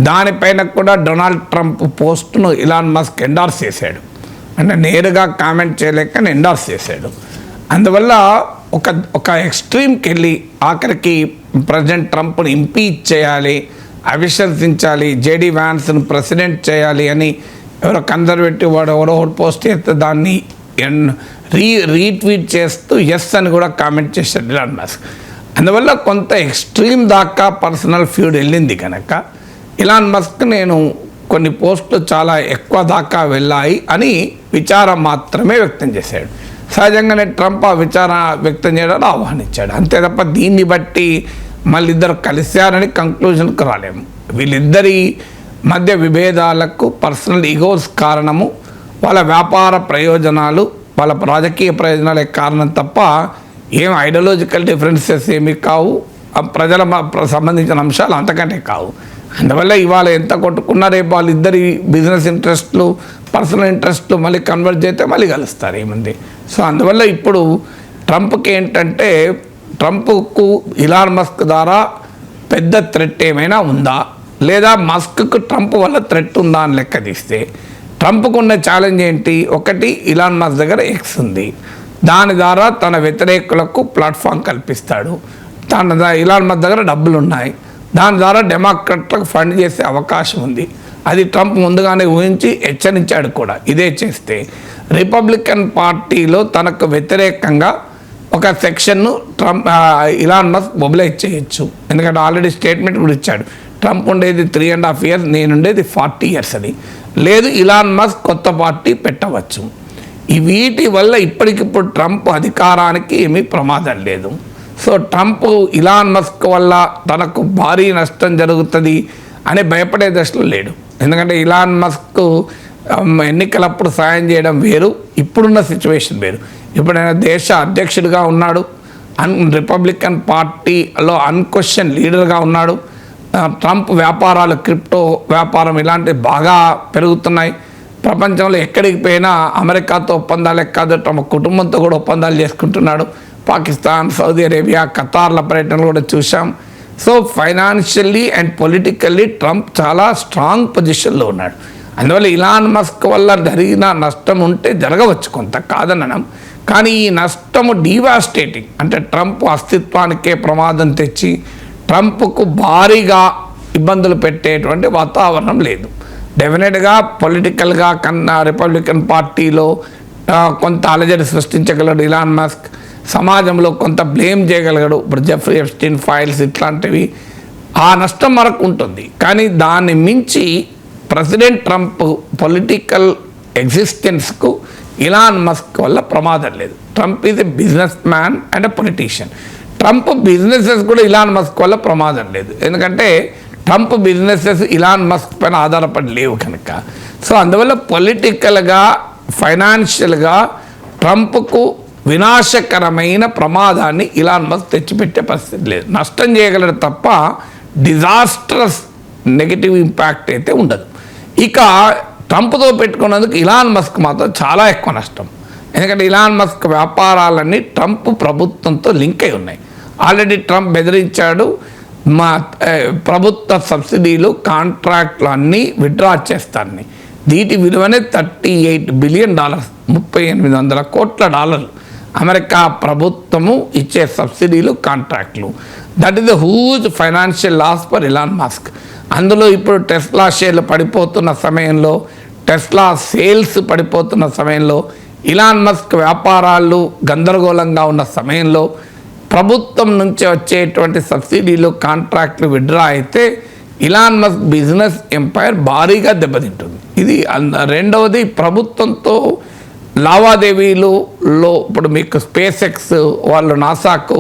దానిపైన కూడా డొనాల్డ్ ట్రంప్ పోస్ట్ను ఇలాన్ మస్క్ ఎండార్స్ చేశాడు. అంటే నేరుగా కామెంట్ చేయలేక ఎండార్స్ చేశాడు. అందువల్ల ఒక ఎక్స్ట్రీమ్కి వెళ్ళి ఆఖరికి ప్రెసిడెంట్ ట్రంప్ను ఇంపీచ్ చేయాలి, అవిశ్వసించాలి, జేడీ వ్యాన్స్ను ప్రెసిడెంట్ చేయాలి అని ఎవరో కన్జర్వేటివ్ వాడు ఎవరో పోస్ట్ చేస్తే దాన్ని రీట్వీట్ చేస్తూ ఎస్ అని కూడా కామెంట్ చేశాడు ఇలాన్ మస్క్. అందువల్ల కొంత ఎక్స్ట్రీమ్ దాకా పర్సనల్ ఫ్యూడ్ వెళ్ళింది కనుక ఇలాన్ మస్క్ నేను కొన్ని పోస్టులు చాలా ఎక్కువ దాకా వెళ్ళాయి అని విచారం మాత్రమే వ్యక్తం చేశాడు. సహజంగానే ట్రంప్ ఆ విచారణ వ్యక్తం చేయడానికి ఆహ్వానించాడు, అంతే తప్ప దీన్ని బట్టి మళ్ళీ ఇద్దరు కలిశారని కంక్లూజన్కు రాలేము. వీళ్ళిద్దరి మధ్య విభేదాలకు పర్సనల్ ఈగోస్ కారణము, వాళ్ళ వ్యాపార ప్రయోజనాలు, వాళ్ళ రాజకీయ ప్రయోజనాలే కారణం తప్ప ఏం ఐడియాలజికల్ డిఫరెన్సెస్ ఏమీ కావు, ప్రజల సంబంధించిన అంశాలు అంతకంటే కావు. అందువల్ల ఇవాళ ఎంత కొట్టుకున్నా రేపు వాళ్ళిద్దరి బిజినెస్ ఇంట్రెస్ట్లు, పర్సనల్ ఇంట్రెస్ట్లు మళ్ళీ కన్వర్ట్ చేస్తే మళ్ళీ కలుస్తారు ఏమంది. సో అందువల్ల ఇప్పుడు ట్రంప్కి ఏంటంటే ట్రంప్కు ఇలాన్ మస్క్ ద్వారా పెద్ద థ్రెట్ ఏమైనా ఉందా, లేదా మస్క్కు ట్రంప్ వల్ల థ్రెట్ ఉందా అని లెక్క తీస్తే ట్రంప్కు ఉన్న ఛాలెంజ్ ఏంటి? ఒకటి, ఇలాన్ మస్క్ దగ్గర ఎక్స్ ఉంది, దాని ద్వారా తన వ్యతిరేకులకు ప్లాట్ఫామ్ కల్పిస్తాడు. ఇలాన్ మస్క్ దగ్గర డబ్బులు ఉన్నాయి, దాని ద్వారా డెమోక్రాట్లకు ఫండ్ చేసే అవకాశం ఉంది. అది ట్రంప్ ముందుగానే ఊహించి హెచ్చరించాడు కూడా. ఇదే చేస్తే రిపబ్లికన్ పార్టీలో తనకు వ్యతిరేకంగా ఒక సెక్షన్ను ఇలాన్ మస్క్ మొబిలైజ్ చేయొచ్చు. ఎందుకంటే ఆల్రెడీ స్టేట్మెంట్ కూడా ఇచ్చాడు, ట్రంప్ ఉండేది 3.5 years, నేనుండేది 40 years అని. లేదు, ఇలాన్ మస్క్ కొత్త పార్టీ పెట్టవచ్చు. ఈ వీటి వల్ల ఇప్పటికిప్పుడు ట్రంప్ అధికారానికి ఏమీ ప్రమాదం లేదు. సో ట్రంప్ ఇలాన్ మస్క్ వల్ల తనకు భారీ నష్టం జరుగుతుంది అని భయపడే దశలో లేడు. ఎందుకంటే ఇలాన్ మస్క్ ఎన్నికలప్పుడు సాయం చేయడం వేరు, ఇప్పుడున్న సిచ్యువేషన్ వేరు. ఇప్పుడు ఆయన దేశ అధ్యక్షుడిగా ఉన్నాడు, రిపబ్లికన్ పార్టీలో అన్క్వశ్చన్ లీడర్గా ఉన్నాడు. ట్రంప్ వ్యాపారాలు, క్రిప్టో వ్యాపారం ఇలాంటివి బాగా పెరుగుతున్నాయి. ప్రపంచంలో ఎక్కడికి పోయినా అమెరికాతో ఒప్పందాలే కాదు, తమ కుటుంబంతో కూడా ఒప్పందాలు చేసుకుంటున్నాడు. పాకిస్తాన్, సౌదీ అరేబియా, ఖతార్ల పర్యటనలు కూడా చూసాం. So financially and politically Trump చాలా స్ట్రాంగ్ పొజిషన్లో ఉన్నాడు. అందువల్ల ఇలాన్ మస్క్ వల్ల జరిగిన నష్టం ఉంటే జరగవచ్చు, కొంత కాదనడం, కానీ ఈ నష్టము డివాస్టేటింగ్, అంటే ట్రంప్ అస్తిత్వానికే ప్రమాదం తెచ్చి ట్రంప్కు భారీగా ఇబ్బందులు పెట్టేటువంటి వాతావరణం లేదు. డెఫినెట్గా పొలిటికల్గా కన్నా రిపబ్లికన్ పార్టీలో కొంత అలజడి సృష్టించగలడు ఇలాన్ మస్క్, సమాజంలో కొంత బ్లేమ్ చేయగలగడు. ఇప్పుడు జెఫ్రీ ఎప్స్టీన్ ఫైల్స్ ఇట్లాంటివి, ఆ నష్టం మనకు ఉంటుంది. కానీ దాన్ని మించి ప్రెసిడెంట్ ట్రంప్ పొలిటికల్ ఎగ్జిస్టెన్స్కు ఇలాన్ మస్క్ వల్ల ప్రమాదం లేదు. Trump is a businessman and a politician. Trump businesses కూడా ఇలాన్ మస్క్ వల్ల ప్రమాదం లేదు, ఎందుకంటే ట్రంప్ బిజినెసెస్ ఇలాన్ మస్క్ పైన ఆధారపడి లేవు కనుక. సో అందువల్ల పొలిటికల్గా, ఫైనాన్షియల్గా ట్రంప్కు వినాశకరమైన ప్రమాదాన్ని ఇలాన్ మస్క్ తెచ్చిపెట్టే పరిస్థితి లేదు. నష్టం చేయగలడు తప్ప డిజాస్ట్రస్ నెగిటివ్ ఇంపాక్ట్ అయితే ఉండదు. ఇక ట్రంప్తో పెట్టుకున్నందుకు ఇలాన్ మస్క్ మాత్రం చాలా ఎక్కువ నష్టం. ఎందుకంటే ఇలాన్ మస్క్ వ్యాపారాలన్నీ ట్రంప్ ప్రభుత్వంతో లింక్ అయి ఉన్నాయి. ఆల్రెడీ ట్రంప్ బెదిరించాడు, మా ప్రభుత్వ సబ్సిడీలు కాంట్రాక్ట్లు అన్నీ విత్డ్రా చేస్తారని. వీటి విలువనే $38 బిలియన్, 3800 కోట్ల డాలర్లు అమెరికా ప్రభుత్వము ఇచ్చే సబ్సిడీలు, కాంట్రాక్ట్లు. That is the huge financial loss for Elon Musk. అందులో ఇప్పుడు టెస్లా షేర్లు పడిపోతున్న సమయంలో, టెస్లా సేల్స్ పడిపోతున్న సమయంలో, ఇలాన్ మస్క్ వ్యాపారాలు గందరగోళంగా ఉన్న సమయంలో ప్రభుత్వం నుంచి వచ్చేటువంటి సబ్సిడీలు, కాంట్రాక్ట్లు విత్డ్రా అయితే ఇలాన్ మస్క్ బిజినెస్ ఎంపైర్ భారీగా దెబ్బతింటుంది. ఇది రెండవది, ప్రభుత్వంతో లావాదేవీలలో ఇప్పుడు మీకు స్పేస్ ఎక్స్ వాళ్ళు నాసాకు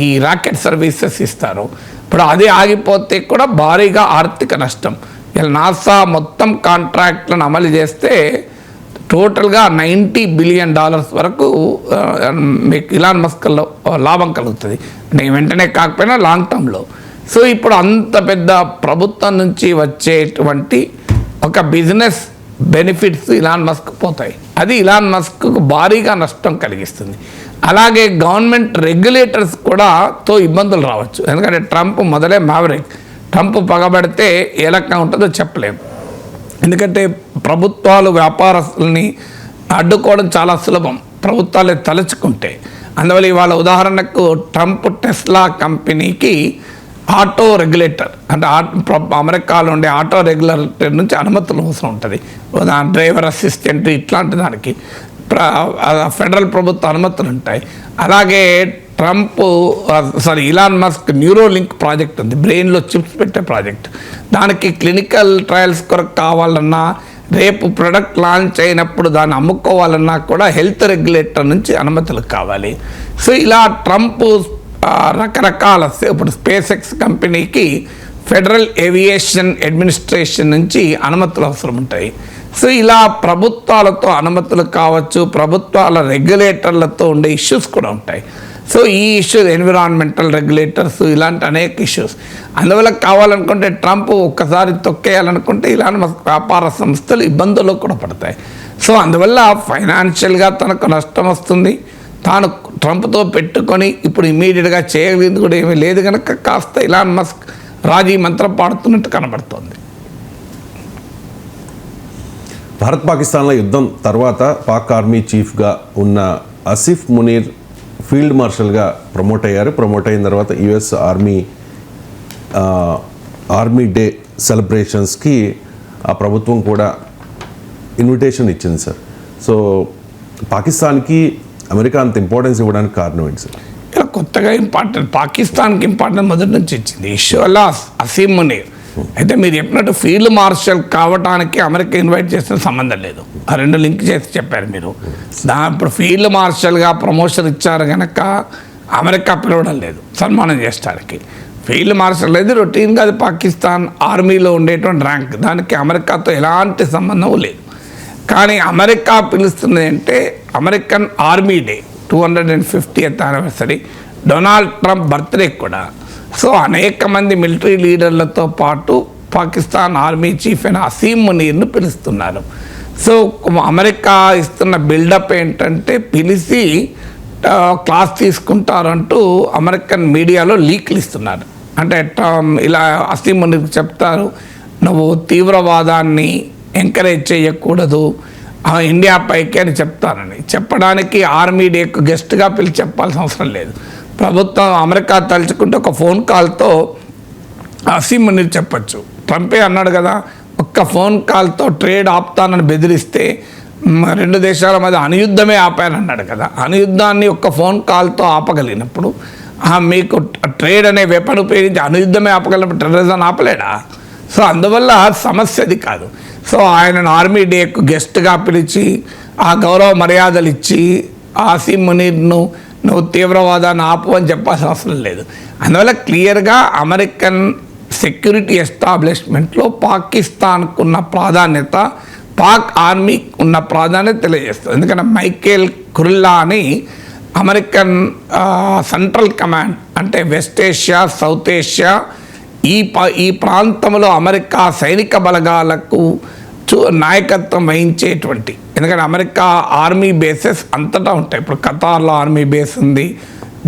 ఈ రాకెట్ సర్వీసెస్ ఇస్తారు. ఇప్పుడు అది ఆగిపోతే కూడా భారీగా ఆర్థిక నష్టం. ఇలా నాసా మొత్తం కాంట్రాక్ట్లను అమలు చేస్తే టోటల్గా $90 బిలియన్ వరకు మీకు ఇలాన్ మస్క్లో లాభం కలుగుతుంది, వెంటనే కాకపోయినా లాంగ్ టర్మ్లో. సో ఇప్పుడు అంత పెద్ద ప్రభుత్వం నుంచి వచ్చేటువంటి ఒక బిజినెస్ బెనిఫిట్స్ ఇలాన్ మస్క్ పోతాయి. అది ఇలాన్ మస్క్కు భారీగా నష్టం కలిగిస్తుంది. అలాగే గవర్నమెంట్ రెగ్యులేటర్స్ కూడా ఇబ్బందులు రావచ్చు. ఎందుకంటే ట్రంప్ మొదలే మ్యావరిక్. ట్రంప్ పగబడితే ఏ రకంగా ఉంటుందో చెప్పలేము. ఎందుకంటే ప్రభుత్వాలు వ్యాపారస్తుల్ని అడ్డుకోవడం చాలా సులభం, ప్రభుత్వాలు తలుచుకుంటే. అందువల్ల ఇవాళ ఉదాహరణకు ట్రంప్ టెస్లా కంపెనీకి ఆటో రెగ్యులేటర్, అంటే అమెరికాలో ఉండే ఆటో రెగ్యులేటర్ నుంచి అనుమతులు అవసరం ఉంటుంది. డ్రైవర్ అసిస్టెంట్ ఇట్లాంటి దానికి ఫెడరల్ ప్రభుత్వ అనుమతులు ఉంటాయి. అలాగే ఇలాన్ మస్క్ న్యూరోలింక్ ప్రాజెక్ట్ ఉంది, బ్రెయిన్లో చిప్స్ పెట్టే ప్రాజెక్ట్. దానికి క్లినికల్ ట్రయల్స్ కొరకు కావాలన్నా, రేపు ప్రొడక్ట్ లాంచ్ అయినప్పుడు దాన్ని అమ్ముకోవాలన్నా కూడా హెల్త్ రెగ్యులేటర్ నుంచి అనుమతులు కావాలి. సో ఇలా ట్రంప్ రకరకాల, ఇప్పుడు స్పేస్ ఎక్స్ కంపెనీకి ఫెడరల్ ఏవియేషన్ అడ్మినిస్ట్రేషన్ నుంచి అనుమతులు అవసరం ఉంటాయి. సో ఇలా ప్రభుత్వాలతో అనుమతులు కావచ్చు, ప్రభుత్వాల రెగ్యులేటర్లతో ఉండే ఇష్యూస్ కూడా ఉంటాయి. సో ఈ ఇష్యూస్, ఎన్విరాన్మెంటల్ రెగ్యులేటర్స్, ఇలాంటి అనేక ఇష్యూస్. అందువల్ల కావాలనుకుంటే ట్రంప్ ఒక్కసారి తొక్కేయాలనుకుంటే ఇలాంటి వ్యాపార సంస్థలు ఇబ్బందుల్లో కూడా పడతాయి. సో అందువల్ల ఫైనాన్షియల్గా తనకు నష్టం వస్తుంది. తాను ట్రంప్తో పెట్టుకొని ఇప్పుడు ఇమీడియట్గా చేయగలిగింది కూడా ఏమీ లేదు కనుక కాస్త ఇలాన్ మస్క్ రాజీ మంత్రం పాడుతున్నట్టు కనబడుతోంది. భారత్ పాకిస్తాన్ల యుద్ధం తర్వాత పాక్ ఆర్మీ చీఫ్గా ఉన్న ఆసిఫ్ మునీర్ ఫీల్డ్ మార్షల్గా ప్రమోట్ అయ్యారు. ప్రమోట్ అయిన తర్వాత యుఎస్ ఆర్మీ డే సెలబ్రేషన్స్కి ఆ ప్రభుత్వం కూడా ఇన్విటేషన్ ఇచ్చింది సార్. సో పాకిస్తాన్కి అమెరికా అంత ఇంపార్టెన్స్ ఇవ్వడానికి కారణం ఏంటి సార్? ఇలా కొత్తగా ఇంపార్టెంట్, పాకిస్తాన్కి ఇంపార్టెంట్ మొదటి నుంచి ఇచ్చింది ఇష్యూ వల్ల అసీమ్ మునీర్. అయితే మీరు చెప్పినట్టు ఫీల్డ్ మార్షల్ కావడానికి అమెరికా ఇన్వైట్ చేసిన సంబంధం లేదు. ఆ రెండు లింక్ చేసి చెప్పారు మీరు. ఇప్పుడు ఫీల్డ్ మార్షల్గా ప్రమోషన్ ఇచ్చారు కనుక అమెరికా పిలవడం లేదు సన్మానం చేయడానికి. ఫీల్డ్ మార్షల్ అనేది రొటీన్గా అది పాకిస్తాన్ ఆర్మీలో ఉండేటువంటి ర్యాంక్, దానికి అమెరికాతో ఎలాంటి సంబంధం లేదు. కానీ అమెరికా పిలుస్తున్నది అంటే American army day 250th anniversary, Donald Trump birthday కూడా. సో అనేక మంది మిలిటరీ లీడర్లతో పాటు పాకిస్తాన్ ఆర్మీ చీఫ్ అయిన అసీమ్ మునీర్ను పిలుస్తున్నారు. సో అమెరికా ఇస్తున్న బిల్డప్ ఏంటంటే పిలిచి క్లాస్ తీసుకుంటారంటూ అమెరికన్ మీడియాలో లీక్లు ఇస్తున్నారు. అంటే ఇలా అసీమ్ మునీర్కి చెప్తారు, నువ్వు తీవ్రవాదాన్ని ఎంకరేజ్ చేయకూడదు ఇండియా పైకి అని చెప్తారని. చెప్పడానికి ఆర్మీ డేకు గెస్ట్గా పిలిచి చెప్పాల్సిన అవసరం లేదు. ప్రభుత్వం అమెరికా తలుచుకుంటే ఒక ఫోన్ కాల్తో అసీమ్ మునీర్ చెప్పచ్చు. ట్రంపే అన్నాడు కదా, ఒక్క ఫోన్ కాల్తో ట్రేడ్ ఆపుతానని బెదిరిస్తే రెండు దేశాల మధ్య అనుయుద్ధమే ఆపానన్నాడు కదా. అనుయుద్ధాన్ని ఒక్క ఫోన్ కాల్తో ఆపగలిగినప్పుడు మీకు ట్రేడ్ అనే వెపన్ ఉపయోగించి అనుయుద్ధమే ఆపగలిగినప్పుడు టెర్రరిజం ఆపలేడా? సో అందువల్ల సమస్య అది కాదు. సో ఆయనను ఆర్మీ డేకు గెస్ట్గా పిలిచి ఆ గౌరవ మర్యాదలు ఇచ్చి అసీమ్ మునీర్ను నువ్వు తీవ్రవాదాన్ని ఆపు అని చెప్పాల్సిన అవసరం లేదు. అందువల్ల క్లియర్గా అమెరికన్ సెక్యూరిటీ ఎస్టాబ్లిష్మెంట్లో పాకిస్తాన్కు ఉన్న ప్రాధాన్యత, పాక్ ఆర్మీకి ఉన్న ప్రాధాన్యత తెలియజేస్తుంది. ఎందుకంటే మైకేల్ కురిల్లా అని అమెరికన్ సెంట్రల్ కమాండ్, అంటే వెస్ట్ ఏషియా, సౌత్ ఏషియా, ఈ ప్రాంతంలో అమెరికా సైనిక బలగాలకు నాయకత్వం వహించేటువంటి, ఎందుకంటే అమెరికా ఆర్మీ బేసెస్ అంతటా ఉంటాయి. ఇప్పుడు ఖతార్లో ఆర్మీ బేస్ ఉంది,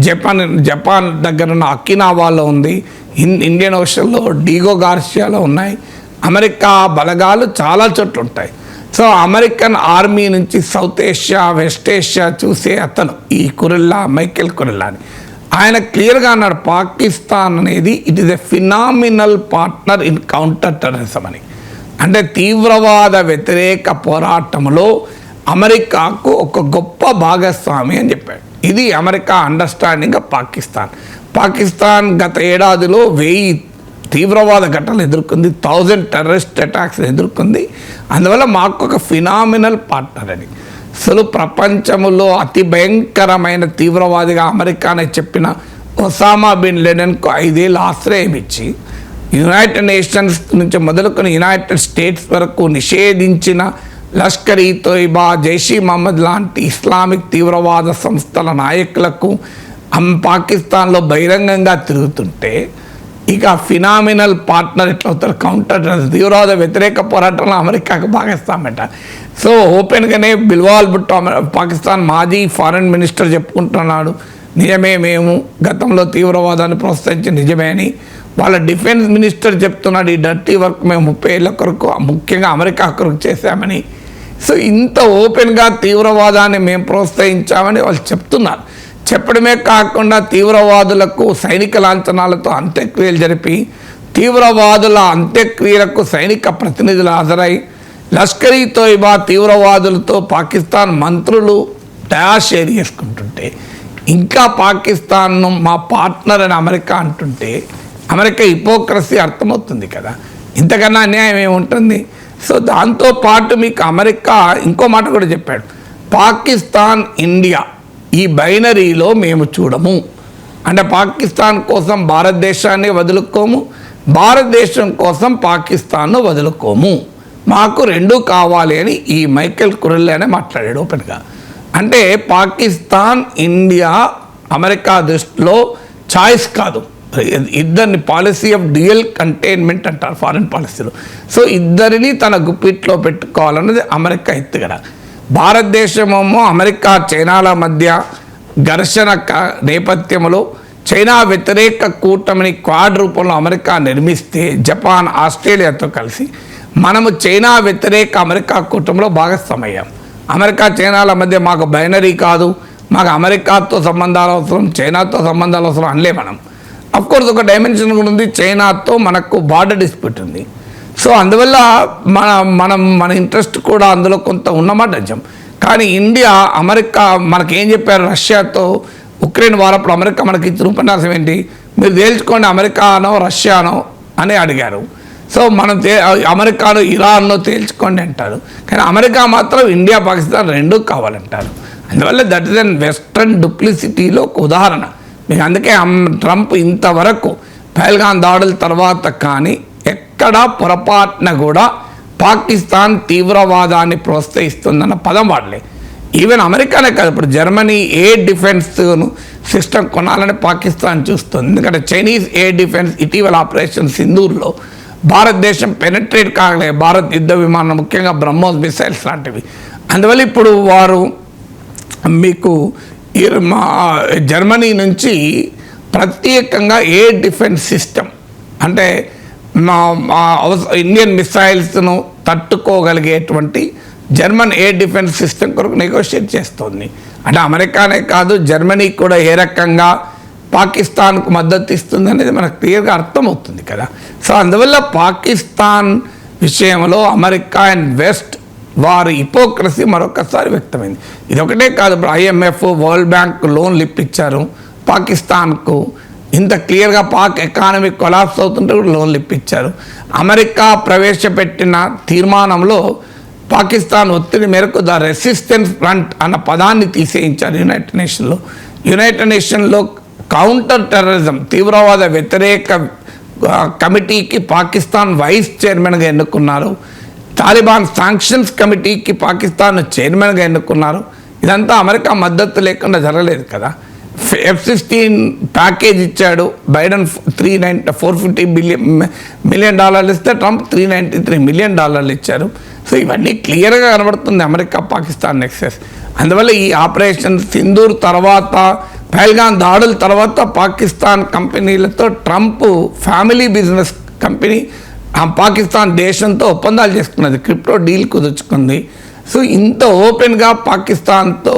జపాన్ దగ్గర ఉన్న అకినావాలో ఉంది, ఇండియన్ ఓషన్లో డీగో గార్సియాలో ఉన్నాయి. అమెరికా బలగాలు చాలా చోట్ల ఉంటాయి. సో అమెరికన్ ఆర్మీ నుంచి సౌత్ ఏషియా, వెస్ట్ ఏషియా చూసే అతను ఈ మైకేల్ కురెల్లా అని ఆయన క్లియర్గా అన్నాడు, పాకిస్తాన్ అనేది it is a phenomenal partner in counter terrorism అని. అంటే తీవ్రవాద వ్యతిరేక పోరాటంలో అమెరికాకు ఒక గొప్ప భాగస్వామి అని చెప్పాడు. ఇది అమెరికా అండర్స్టాండింగ్ ఆఫ్ పాకిస్తాన్ గత ఏడాదిలో 1000 తీవ్రవాద ఘటనలు ఎదుర్కొంది, 1000 టెర్రరిస్ట్ అటాక్స్ ఎదుర్కొంది. అందువల్ల మాకు ఒక ఫినామినల్ పార్ట్నర్ అని. అసలు ప్రపంచంలో అతి భయంకరమైన తీవ్రవాదిగా అమెరికానే చెప్పిన ఒసామా బిన్ లెడెన్కు 5 ఏళ్ళు ఆశ్రయం ఇచ్చి యునైటెడ్ నేషన్స్ నుంచి మొదలుకొని యునైటెడ్ స్టేట్స్ వరకు నిషేధించిన లష్కర్ ఈ తోయిబా, జైషీ మహమ్మద్ లాంటి ఇస్లామిక్ తీవ్రవాద సంస్థల నాయకులకు పాకిస్తాన్లో బహిరంగంగా తిరుగుతుంటే ఇక ఫినామినల్ పార్ట్నర్ ఎట్లా అవుతారు? కౌంటర్ తీవ్రవాద వ్యతిరేక పోరాటంలో అమెరికాకు భాగస్తామట. సో ఓపెన్గానే బిల్వాల్ భుట్టో పాకిస్తాన్ మాజీ ఫారెన్ మినిస్టర్ చెప్పుకుంటున్నాడు, నిజమే మేము గతంలో తీవ్రవాదాన్ని ప్రోత్సహించి నిజమే అని. వాళ్ళ డిఫెన్స్ మినిస్టర్ చెప్తున్నాడు, ఈ డర్టీ వర్క్ మేము 30 ఏళ్ళ కొరకు ముఖ్యంగా అమెరికా కొరకు చేశామని. సో ఇంత ఓపెన్గా తీవ్రవాదాన్ని మేము ప్రోత్సహించామని వాళ్ళు చెప్తున్నారు. చెప్పడమే కాకుండా తీవ్రవాదులకు సైనిక లాంఛనాలతో అంత్యక్రియలు జరిపి తీవ్రవాదుల అంత్యక్రియలకు సైనిక ప్రతినిధులు హాజరై లష్కర్ ఈ తోయిబా తీవ్రవాదులతో పాకిస్తాన్ మంత్రులు షేర్ చేసుకుంటుంటే ఇంకా పాకిస్తాన్ను మా పార్ట్నర్ అని అమెరికా అంటుంటే అమెరికా హిపోక్రసీ అర్థమవుతుంది కదా, ఇంతకన్నా అన్యాయం ఏముంటుంది? సో దాంతోపాటు మీకు అమెరికా ఇంకో మాట కూడా చెప్పాడు, పాకిస్తాన్ ఇండియా ఈ బైనరీలో మేము చూడము. అంటే పాకిస్తాన్ కోసం భారతదేశాన్ని వదులుకోము, భారతదేశం కోసం పాకిస్తాన్ను వదులుకోము, మాకు రెండు కావాలి అని ఈ మైకేల్ కురెల్లానే మాట్లాడాడు ఓపెన్గా. అంటే పాకిస్తాన్ ఇండియా అమెరికా దృష్టిలో చాయిస్ కాదు, ఇద్దరిని పాలసీ ఆఫ్ డ్యూయల్ కంటైన్మెంట్ అంటారు ఫారిన్ పాలసీలో. సో ఇద్దరిని తన గుప్పిట్లో పెట్టుకోవాలన్నది అమెరికా ఎత్తుగడ. భారతదేశమేమో అమెరికా చైనాల మధ్య ఘర్షణ నేపథ్యంలో చైనా వ్యతిరేక కూటమిని క్వాడ్ రూపంలో అమెరికా నిర్మిస్తే జపాన్, ఆస్ట్రేలియాతో కలిసి మనము చైనా వ్యతిరేక అమెరికా కూటమిలో భాగస్వామయ్యాం. అమెరికా చైనాల మధ్య మాకు బైనరీ కాదు, మాకు అమెరికాతో సంబంధాలు అవసరం, చైనాతో సంబంధాలు అవసరం అనలే మనం. అఫ్కోర్స్ ఒక డైమెన్షన్ కూడా ఉంది, చైనాతో మనకు బార్డర్ డిస్ప్యూట్ ఉంది. సో అందువల్ల మన ఇంట్రెస్ట్ కూడా అందులో కొంత ఉన్నమాట నిజం. కానీ ఇండియా, అమెరికా మనకేం చెప్పారు, రష్యాతో ఉక్రెయిన్ వారప్పుడు అమెరికా మనకి ఇచ్చిన ఉపన్యాసం ఏంటి, మీరు తేల్చుకోండి అమెరికానో రష్యానో అని అడిగారు. సో మనం అమెరికాను ఇరాన్నో తేల్చుకోండి అంటారు. కానీ అమెరికా మాత్రం ఇండియా పాకిస్తాన్ రెండూ కావాలంటారు. అందువల్ల దట్ ఇస్ అన్ వెస్ట్రన్ డూప్లిసిటీలో ఒక ఉదాహరణ మీకు. అందుకే ట్రంప్ ఇంతవరకు పహల్గాం దాడుల తర్వాత కానీ ఎక్కడా పొరపాటున కూడా పాకిస్తాన్ తీవ్రవాదాన్ని ప్రోత్సహిస్తుందన్న పదం వాడలే. ఈవెన్ అమెరికానే కాదు, ఇప్పుడు జర్మనీ ఎయిర్ డిఫెన్స్ సిస్టమ్ కొనాలని పాకిస్తాన్ చూస్తుంది. ఎందుకంటే చైనీస్ ఎయిర్ డిఫెన్స్ ఇటీవల ఆపరేషన్ సింధూర్లో భారతదేశం పెనట్రేట్ కాగలే, భారత్ యుద్ధ విమానం ముఖ్యంగా బ్రహ్మోస్ మిసైల్స్ లాంటివి. అందువల్ల ఇప్పుడు వారు మీకు జర్మనీ నుంచి ప్రత్యేకంగా ఎయిర్ డిఫెన్స్ సిస్టమ్ అంటే ఇండియన్ మిసైల్స్ను తట్టుకోగలిగేటువంటి జర్మన్ ఎయిర్ డిఫెన్స్ సిస్టమ్ కొరకు నెగోషియేట్ చేస్తుంది. అంటే అమెరికానే కాదు, జర్మనీ కూడా ఏ రకంగా పాకిస్తాన్కు మద్దతు ఇస్తుంది అనేది మనకు క్లియర్గా అర్థమవుతుంది కదా. సో అందువల్ల పాకిస్తాన్ విషయంలో అమెరికా అండ్ వెస్ట్ వారి హిపోక్రసీ మరొకసారి వ్యక్తమైంది. ఇదొకటే కాదు, ఇప్పుడు IMF, వరల్డ్ బ్యాంక్ లోన్లు ఇప్పించారు పాకిస్తాన్కు. ఇంత క్లియర్గా పాక్ ఎకానమీ కొలాప్స్ అవుతుంటే కూడా లోన్లు ఇప్పించారు. అమెరికా ప్రవేశపెట్టిన తీర్మానంలో పాకిస్తాన్ ఒత్తిడి మేరకు ద రెసిస్టెన్స్ ఫ్రంట్ అన్న పదాన్ని తీసేయించారు యునైటెడ్ నేషన్లో కౌంటర్ టెర్రరిజం తీవ్రవాద వ్యతిరేక కమిటీకి పాకిస్తాన్ వైస్ చైర్మన్గా ఎన్నుకున్నారు. తాలిబాన్ శాంక్షన్స్ కమిటీకి పాకిస్తాన్ చైర్మన్గా ఎన్నుకున్నారు. ఇదంతా అమెరికా మద్దతు లేకుండా జరగలేదు కదా. F-16 ప్యాకేజ్ ఇచ్చాడు బైడెన్, $450 మిలియన్ ఇస్తే ట్రంప్ $393 మిలియన్ ఇచ్చారు. సో ఇవన్నీ క్లియర్గా కనబడుతుంది అమెరికా పాకిస్తాన్ నెక్సెస్. అందువల్ల ఈ ఆపరేషన్ సింధూర్ తర్వాత పహల్గాం దాడుల తర్వాత పాకిస్తాన్ కంపెనీలతో Trump family business company Pakistan దేశంతో ఒప్పందాలు చేసుకున్నది, క్రిప్టో డీల్ కుదుర్చుకుంది. సో ఇంత ఓపెన్గా పాకిస్తాన్తో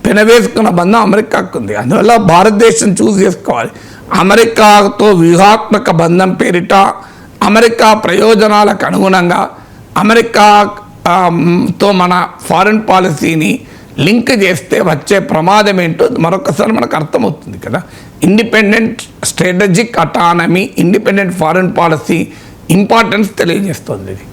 పెనవేసుకున్న బంధం అమెరికాకు ఉంది. అందువల్ల భారతదేశం చూస్ చేసుకోవాలి. అమెరికాతో వ్యూహాత్మక బంధం పేరిట అమెరికా ప్రయోజనాలకు అనుగుణంగా అమెరికాతో మన ఫారిన్ పాలసీని లింక్ చేస్తే వచ్చే ప్రమాదం ఏంటో మరొకసారి మనకు అర్థమవుతుంది కదా. Independent strategic autonomy, independent foreign policy importance తెలియజేస్తుంది ఇది.